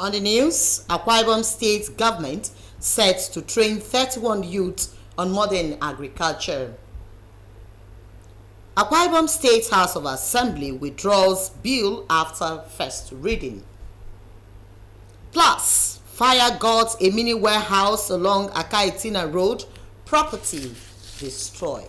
On the news, Akwa Ibom State government set to train 31 youths on modern agriculture. Akwa Ibom State House of Assembly withdraws bill after first reading. Plus, fire got a mini warehouse along Akaitina Road, property destroyed.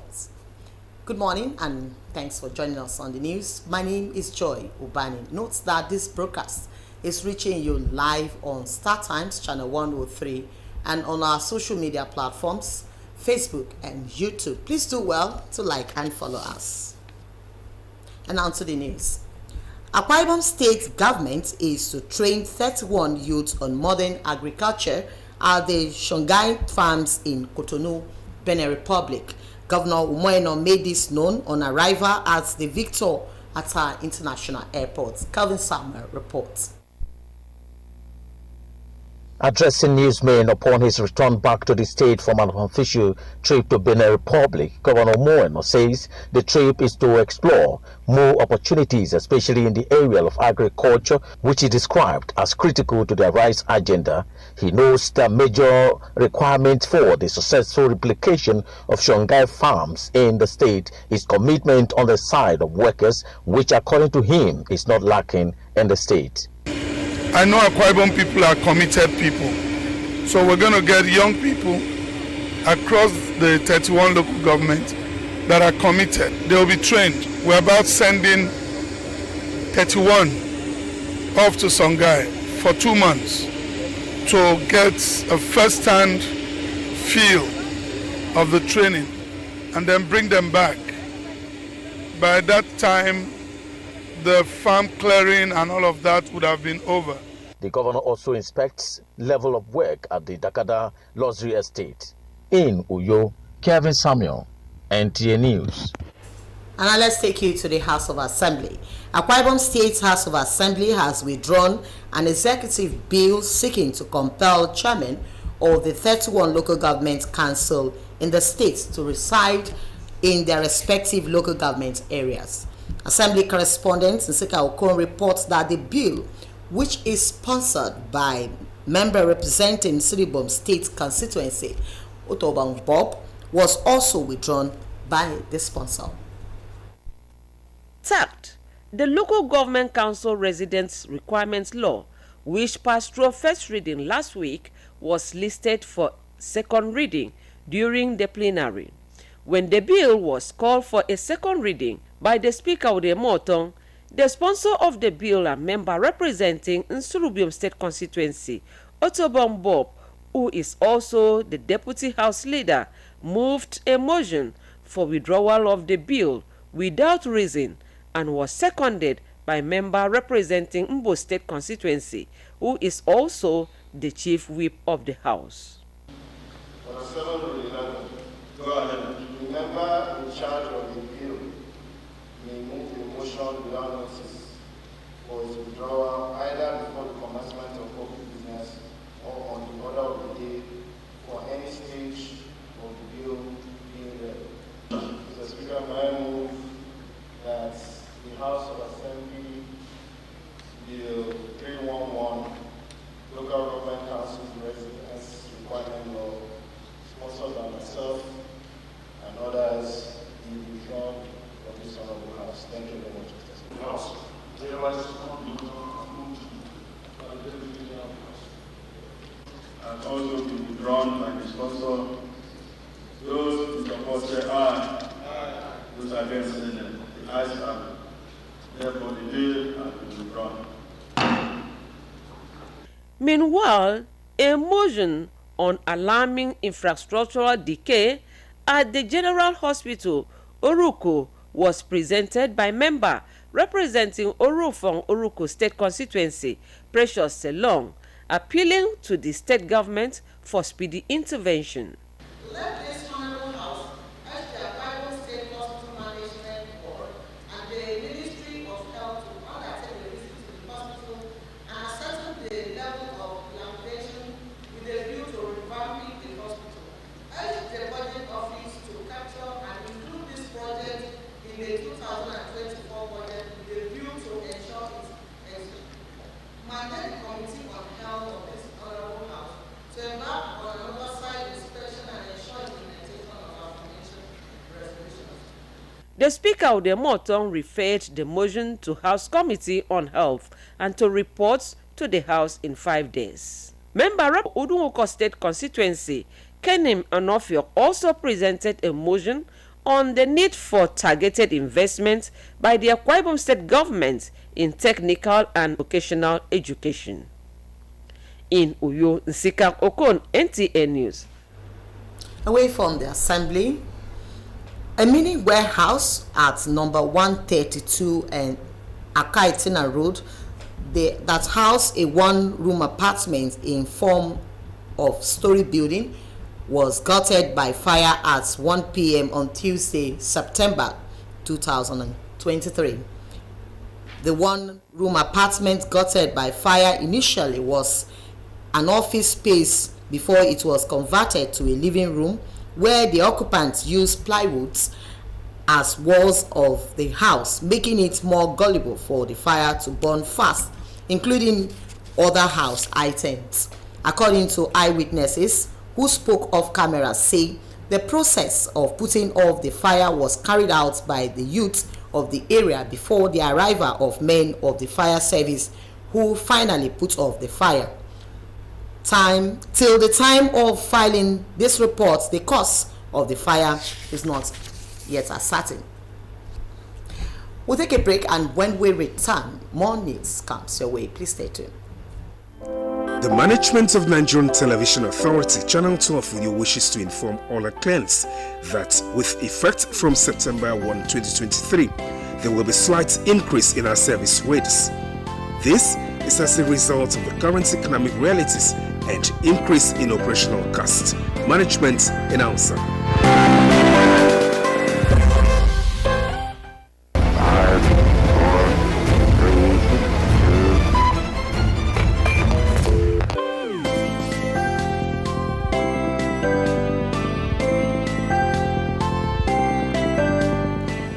Good morning and thanks for joining us on the news. My name is Joy Ubani. Note that this broadcast is reaching you live on Star Times channel 103 and on our social media platforms, Facebook and YouTube. Please do well to like and follow us. And on to the news. Akwa Ibom State government is to train 31 youths on modern agriculture at the Shongai farms in Cotonou, Benin Republic. Governor Umoeno made this known on arrival at the Victor Atta International Airport. Calvin Samuel reports. Addressing newsmen upon his return back to the state from an official trip to Benin Republic, Governor Umoeno says the trip is to explore more opportunities, especially in the area of agriculture, which he described as critical to their rice agenda. He knows the major requirement for the successful replication of Shongai farms in the state is commitment on the side of workers, which according to him is not lacking in the state. I know Akwa Ibom people are committed people. So we're going to get young people across the 31 local governments that are committed. They will be trained. We're about sending 31 off to Songhai for 2 months to get a first-hand feel of the training and then bring them back. By that time, the farm clearing and all of that would have been over. The governor also inspects level of work at the Dakada Luxury Estate. In Uyo, Kevin Samuel, NTA News. And now let's take you to the House of Assembly. Akwa Ibom State House of Assembly has withdrawn an executive bill seeking to compel chairman of the 31 local government council in the state to reside in their respective local government areas. Assembly correspondent Nsika Okon reports that the bill, which is sponsored by member representing Siribom State constituency, Otobang Bob, was also withdrawn by the sponsor. Tact, the Local Government Council Residence Requirements Law, which passed through first reading last week, was listed for second reading during the plenary. When the bill was called for a second reading by the Speaker of the Motong, the sponsor of the bill and member representing Nsurubium State constituency, Otobong Bob, who is also the Deputy House Leader, moved a motion for withdrawal of the bill without reason and was seconded by member representing Mbo State constituency, who is also the Chief Whip of the House. Go ahead. The member in charge of the bill may move a motion without notice for its withdrawal either before the commencement of public business or on the order of the day for any stage of the bill being read. Mr. Speaker, may I move that the House of Assembly Bill 311, Local Government Council Residence Requirement Law, sponsored by myself and others, be withdrawn from this honorable House. Thank you very much, Mr. House. And also be withdrawn by the sponsor. Those in support say aye. Aye. Those against say no. The ayes have it. Therefore, the bill has been withdrawn. Meanwhile, a motion on alarming infrastructural decay at the General Hospital, Oruko, was presented by member representing Orufong Oruko State constituency, Precious Selong, appealing to the state government for speedy intervention. Let this honorable House urge the Akwa Ibom State Hospital Management Board and the Ministry of Health to undertake a visit to the hospital and ascertain the level of dilapidation with a view to revamping the hospital. Urge the budget office to capture and include this project in the 2024 budget with a view to ensure its execution. Mandate the Committee on Health The Speaker of the Moton referred the motion to House Committee on Health and to report to the House in 5 days. Member of Udunwoko State Constituency, Kenim Onofio, also presented a motion on the need for targeted investment by the Akwa Ibom State government in technical and vocational education. In Uyo, Nsika Okon, NTA News. Away from the assembly, a mini warehouse at number 132 and Akaitina Road that housed a one-room apartment in form of story building was gutted by fire at 1 p.m. on Tuesday, September 2023. The one-room apartment gutted by fire initially was an office space before it was converted to a living room where the occupants used plywoods as walls of the house, making it more gullible for the fire to burn fast, including other house items. According to eyewitnesses who spoke off camera, say the process of putting off the fire was carried out by the youth of the area before the arrival of men of the fire service who finally put off the fire. Till the time of filing this report, the cause of the fire is not yet ascertained. We'll take a break, and when we return, more news comes your way. Please stay tuned. The management of Nigerian Television Authority, Channel 12 Uyo, wishes to inform all our clients that with effect from September 1, 2023, there will be slight increase in our service rates. This is as a result of the current economic realities and increase in operational costs. Management announcer.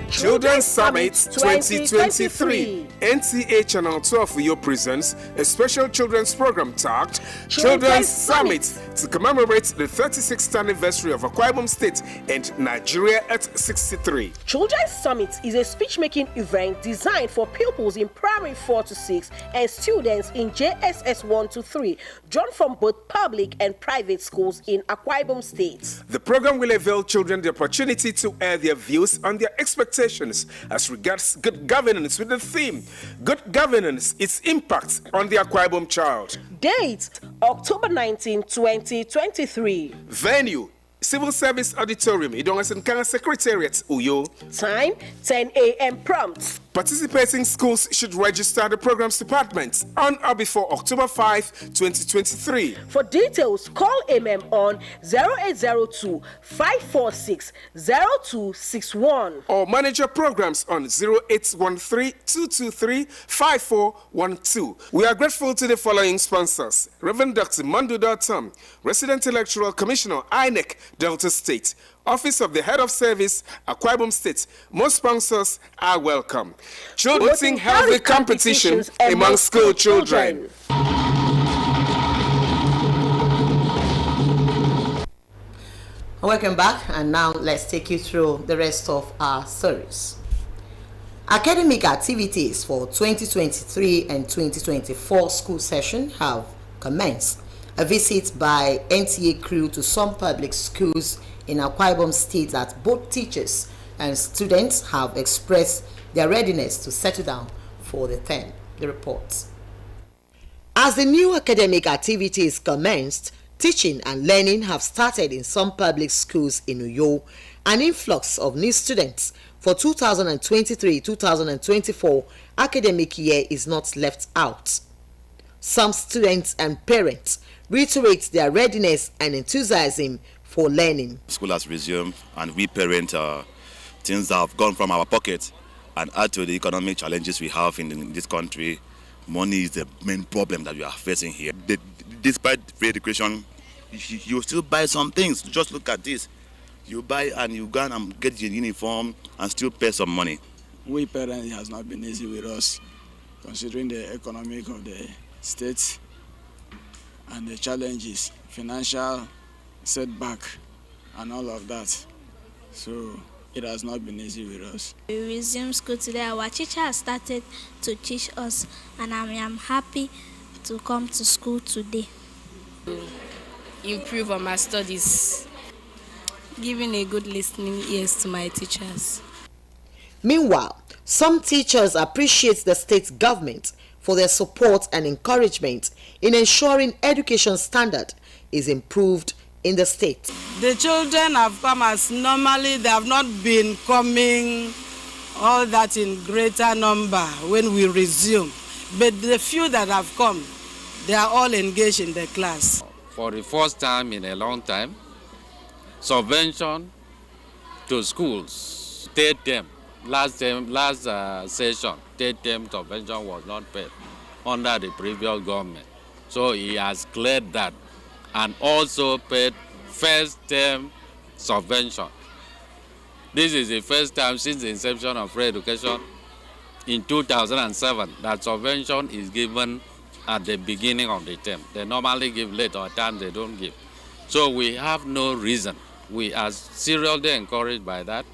Children's Summit 2023. NTA Channel 12 Uyo presents a special children's program tagged Children's Summit to commemorate the 36th anniversary of Akwa Ibom State and Nigeria at 63. Children's Summit is a speech-making event designed for pupils in primary 4 to 6 and students in JSS 1 to 3, drawn from both public and private schools in Akwa Ibom State. The program will avail children the opportunity to air their views on their expectations as regards good governance, with the theme Good Governance, its impact on the Akwa Ibom child. Date October 19, 2023. Venue Civil Service Auditorium, Idonga Secretariat, Uyo. Time 10 a.m. prompt. Participating schools should register the programs department on or before October 5, 2023. For details, call on 0802 546 0261 or manager programs on 0813 223 5412. We are grateful to the following sponsors: Reverend Dr. Mandu Datam, Resident Electoral Commissioner, INEC, Delta State, Office of the Head of Service, Akwa Ibom State. Most sponsors are welcome. Promoting healthy competitions among school children. Welcome back, and now let's take you through the rest of our series. Academic activities for 2023 and 2024 school session have commenced. A visit by NTA crew to some public schools in Akwa Ibom State that both teachers and students have expressed their readiness to settle down for the term. The report. As the new academic activities commenced, teaching and learning have started in some public schools in Uyo. An influx of new students for 2023-2024 academic year is not left out. Some students and parents reiterate their readiness and enthusiasm for learning. School has resumed, and we parent things that have gone from our pocket and add to the economic challenges we have in this country. Money is the main problem that we are facing here. Despite free education, you still buy some things. Just look at this. You buy and you go and get your uniform and still pay some money. We parents, it has not been easy with us, considering the economic of the state and the challenges, financial setback and all of that. So It has not been easy with us. We resumed school today. Our teacher has started to teach us, and I am happy to come to school today. Improve on my studies, giving a good listening ears to my teachers. Meanwhile, some teachers appreciate the state government for their support and encouragement in ensuring education standard is improved in the state. The children have come as normally. They have not been coming all that in greater number when we resume. But the few that have come, they are all engaged in the class. For the first time in a long time, subvention to schools, third term, last session, third term subvention was not paid under the previous government. So he has cleared that and also paid first term subvention. This is the first time since the inception of free education in 2007 that subvention is given at the beginning of the term. They normally give late, or at times they don't give. So we have no reason. We are seriously encouraged by that.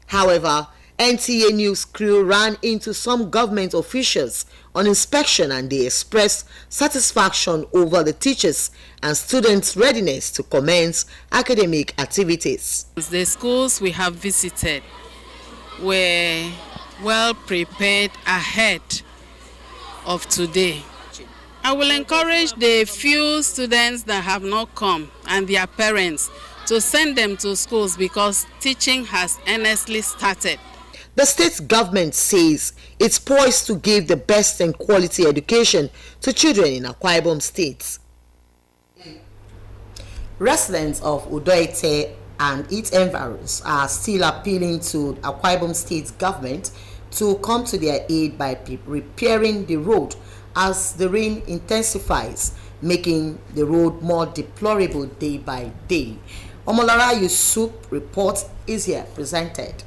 However, NTA News crew ran into some government officials on inspection, and they expressed satisfaction over the teachers and students' readiness to commence academic activities. The schools we have visited were well prepared ahead of today. I will encourage the few students that have not come and their parents to send them to schools because teaching has earnestly started. The state government says it's poised to give the best and quality education to children in Akwa Ibom State. Residents of Udoite and its environs are still appealing to Akwa Ibom State government to come to their aid by repairing the road as the rain intensifies, making the road more deplorable day by day. Omolara Yusuf report is here presented.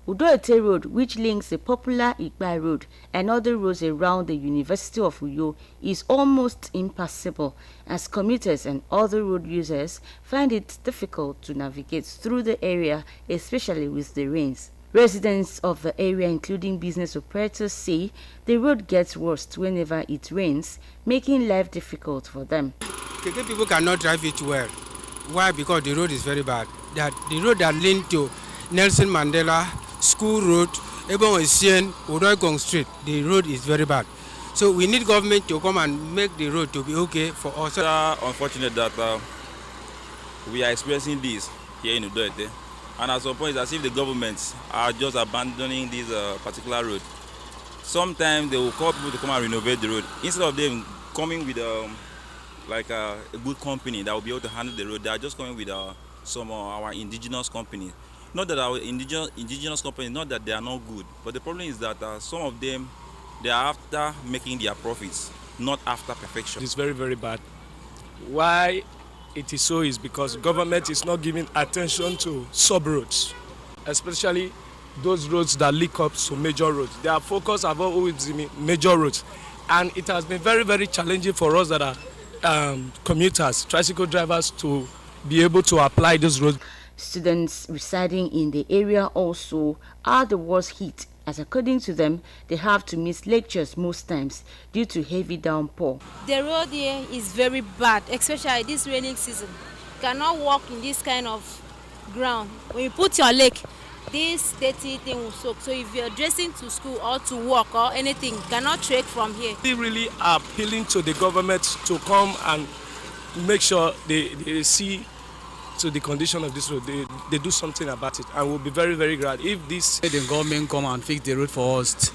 Udoite Road, which links the popular Igbai Road and other roads around the University of Uyo, is almost impassable as commuters and other road users find it difficult to navigate through the area, especially with the rains. Residents of the area, including business operators, say the road gets worse whenever it rains, making life difficult for them. People cannot drive it well. Why? Because the road is very bad. The road that leads to Nelson Mandela School Road, Ebon Osien, Udoigong Street, the road is very bad. So we need government to come and make the road to be okay for us. Unfortunate that we are experiencing this here in Udoite. And at some point, it's as if the governments are just abandoning this particular road. Sometimes they will call people to come and renovate the road. Instead of them coming with a good company that will be able to handle the road, they are just coming with some of our indigenous companies. Not that our indigenous companies, not that they are not good, but the problem is that some of them, they are after making their profits, not after perfection. It's very, very bad. Why it is so is because government is not giving attention to sub-roads, especially those roads that link up to major roads. Their focus have always been major roads, and it has been very, very challenging for us that are commuters, tricycle drivers, to be able to apply those roads. Students residing in the area also are the worst hit, as according to them, they have to miss lectures most times due to heavy downpour. The road here is very bad, especially this raining season. You cannot walk in this kind of ground. When you put your leg, this dirty thing will soak. So if you're dressing to school or to work or anything, you cannot trek from here. We really are appealing to the government to come and make sure they see to the condition of this road, they do something about it, and we'll be very, very glad if the government come and fix the road for us.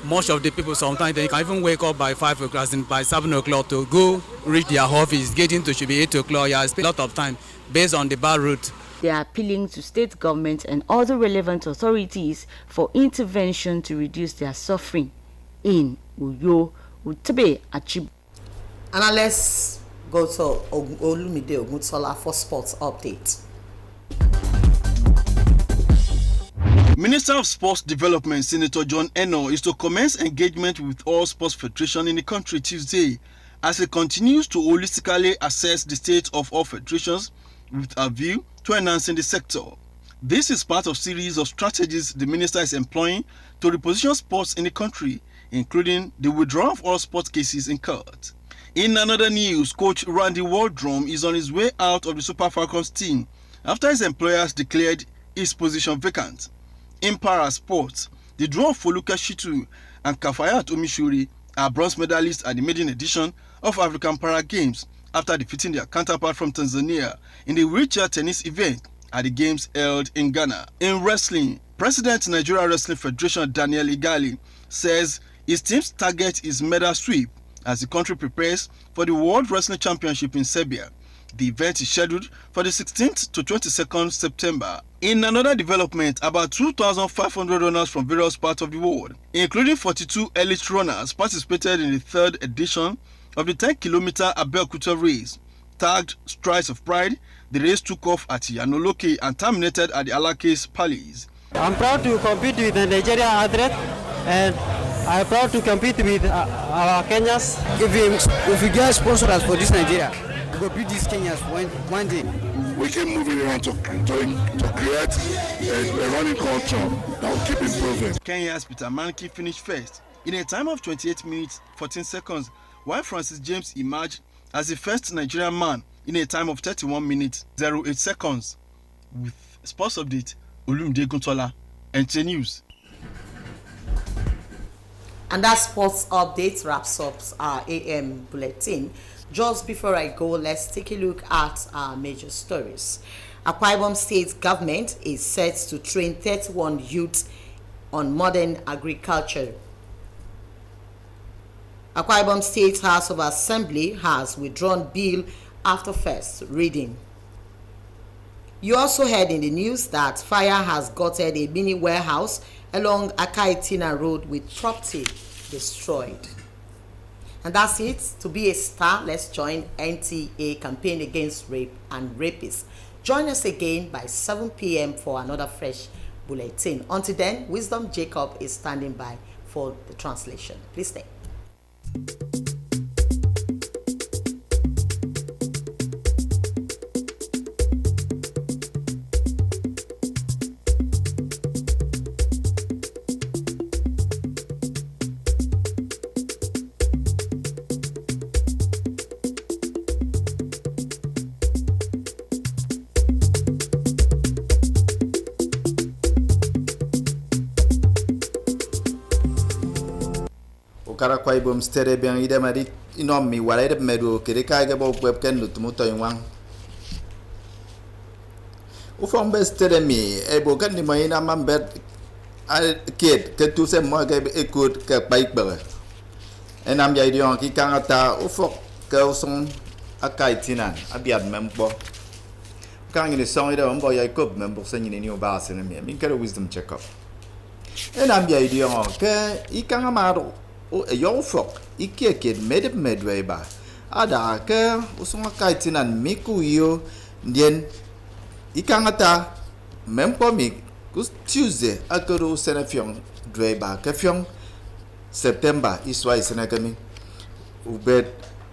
Most of the people sometimes they can even wake up by 5 o'clock and by 7 o'clock to go reach their office, getting to should be 8 o'clock. Yeah, spend a lot of time based on the bad route. They are appealing to state government and other relevant authorities for intervention to reduce their suffering in Uyo, Utabe, Achib. And let's go to Olumide Oguntola for sports update. Minister of Sports Development Senator John Eno is to commence engagement with all sports federations in the country Tuesday as he continues to holistically assess the state of all federations with a view to enhancing the sector. This is part of a series of strategies the minister is employing to reposition sports in the country, including the withdrawal of all sports cases in court. In another news, coach Randy Waldrum is on his way out of the Super Falcons team after his employers declared his position vacant. In para sports, the draw for Lucas Shitu and Kafayat Omishuri are bronze medalists at the maiden edition of African Para Games after defeating their counterpart from Tanzania in the wheelchair tennis event at the games held in Ghana. In wrestling, President Nigeria Wrestling Federation Daniel Igali says his team's target is medal sweep as the country prepares for the World Wrestling Championship in Serbia. The event is scheduled for the 16th to 22nd September. In another development, about 2,500 runners from various parts of the world, including 42 elite runners, participated in the third edition of the 10-kilometer Abeokuta race. Tagged Strides of Pride, the race took off at Yanoloke and terminated at the Alakes Palace. I'm proud to compete with the Nigerian athlete, and I'm proud to compete with our Kenyans. If we get sponsors for this Nigeria, we will beat these Kenyans one day. We keep moving around to create a running culture that will keep improving. Kenya's Peter Manki finished first in a time of 28 minutes 14 seconds, while Francis James emerged as the first Nigerian man in a time of 31 minutes 08 seconds. With sports update, Olumide Guntola, NT News. And that sports update wraps up our AM bulletin. Just before I go, let's take a look at our major stories. Akwa Ibom State government is set to train 31 youths on modern agriculture. Akwa Ibom State House of Assembly has withdrawn bill after first reading. You also heard in the news that fire has gutted a mini warehouse along Akaitina Road with property destroyed. And that's it. To be a star, let's join NTA campaign against rape and rapists. Join us again by 7 p.m. for another fresh bulletin. Until then, Wisdom Jacob is standing by for the translation. Please stay. Kara Akwa Ibom stere biang ide mari inom mi walaide medu kiri kage bo web ken lutumuto inwang ufong be stere mi ebo kan ni mai na mambet al kid ke tu se mo ke ekut ke baik ba enam ya idion ki kangata ufok ke usong akai tinan abiat membo kang ni song ide mbo ya ikop membo se ni ni ba se mi min kare wisdom check up enam ya idion ke ikanga maro o yo fok ikeke medwe ba ada ke usunga kaitinan miku yo ndien ikangata mempo mi kus Tuesday akoro senafion dwe ba ke fion September iswa isena kami ubed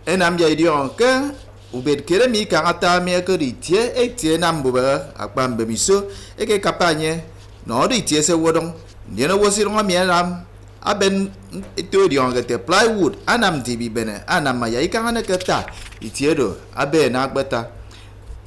enam ya idion ke ubed kere mi kangata mi akori tie etie nambu ba akpambe miso eke kapanye no ri tie se wodong ndien wo sironga mi ram aben itu diong kete plywood anam tibi bene anam maya ikangana keta itiedo abe na agbata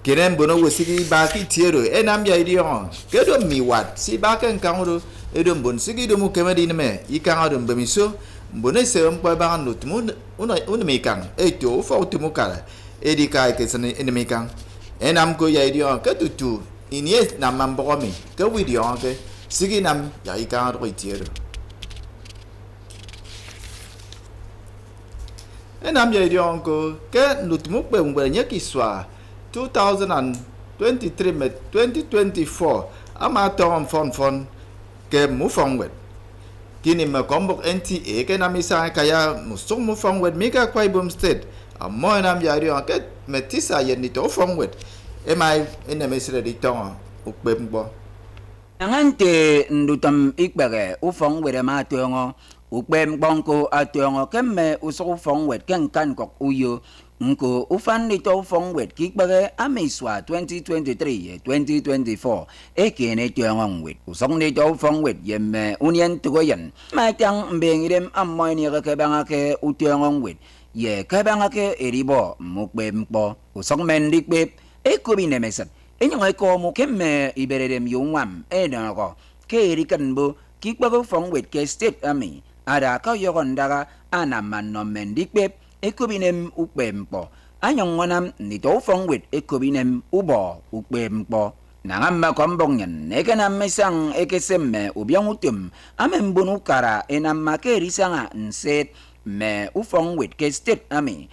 keren bono wosigi ba ki tiero enam ya idiong kedo miwat si ba kan kangro edo bon sigi do mu kemedi me ikangado mbemiso mbone se mpa ba no tumu una mekang eto fo tumu kala edika ke sene enemekang enam ko ya idiong ketutu inie na mambomi ke widiong ke sigi nam ya ikangado itiero enam ya idiong ko ke nutmu pe ngbernya kiswa 2023 met 2024 ama tom fon ke mufongwet kini me kombok NTA ke namisa kaya musung mufongwet mika Akwa Ibom State amo enam ya idiong ke metisa yeni to fongwet emai enemesre di tong ukbembo Ngante ndutam ikbere ufong wede ma tuongo ukpem bongko atyongo kemme usok phong wet ken kan kok uyo nko ufan nito phong wet kikbage amiswa 2023-2024 ekene tyongong wet usok nito phong wet yemme unyen tugoyen matang mbengirem ammoy ni kebangake utyongong wet ye kebangake eribo mukbem po usok mendikbeb ekubinemesat enyong ko mo kemme iberem yungwam enako kerikan bo kikbago phong wet ke state ami ada ka yogon daga anaman no mendikbeb ekobinem ukbempo anyong ngonam nito phong wet ekobinem ubo ukbempo nangamba kombongen ekana mesang ekesemme ubyong utum amembunu kara enamma kerisanga nset me ufong wet ke state ami